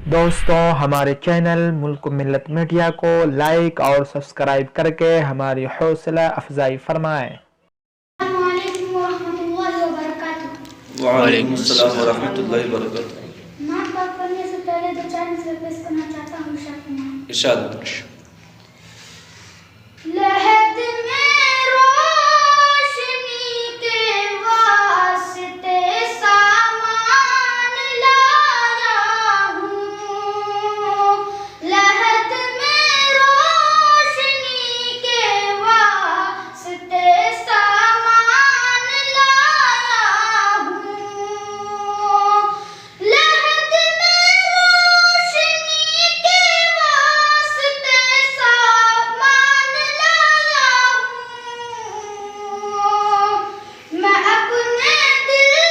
दोस्तों, हमारे चैनल मुल्क मिल्लत मीडिया को लाइक और सब्सक्राइब करके हमारी हौसला अफजाई फरमाएं। वालेकुम अस्सलाम व रहमतुल्लाहि व बरकातुहू। नात पाक पढ़ने से पहले दो चार मिसरे पेश करना चाहता हूँ इरशाद। लहद में रोशनी के वास्ते सामान लाया हूँ। लहद में रोशनी के वास्ते सामान लाया हूँ। लहद में रोशनी के वास्ते सामान लाया हूँ। मैं अपने दिल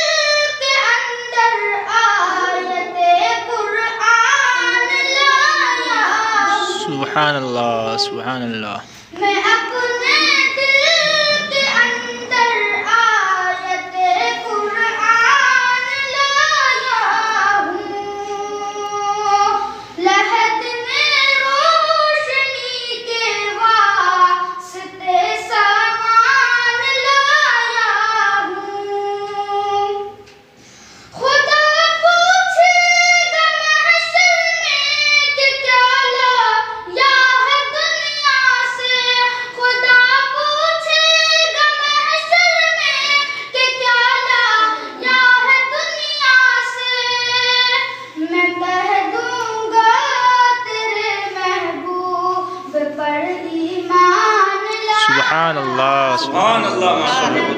के अंदर आयते कुरान लाया हूँ। सुभान अल्लाह, सुभान अल्लाह। मैं अपने दिल के अंदर आयते कुरान लाया हूँ। लहद में रोशनी के वास्ते सामान लाया हूँ। खुदा पूछेगा महशर में कि क्या लाया है दुनिया से। खुदा पूछेगा महशर में कि क्या लाया है दुनिया से। मैं कह दूंगा तेरे महबूब पर ईमान लाया। सुभान अल्लाह, सुभान अल्लाह, माशाअल्लाह।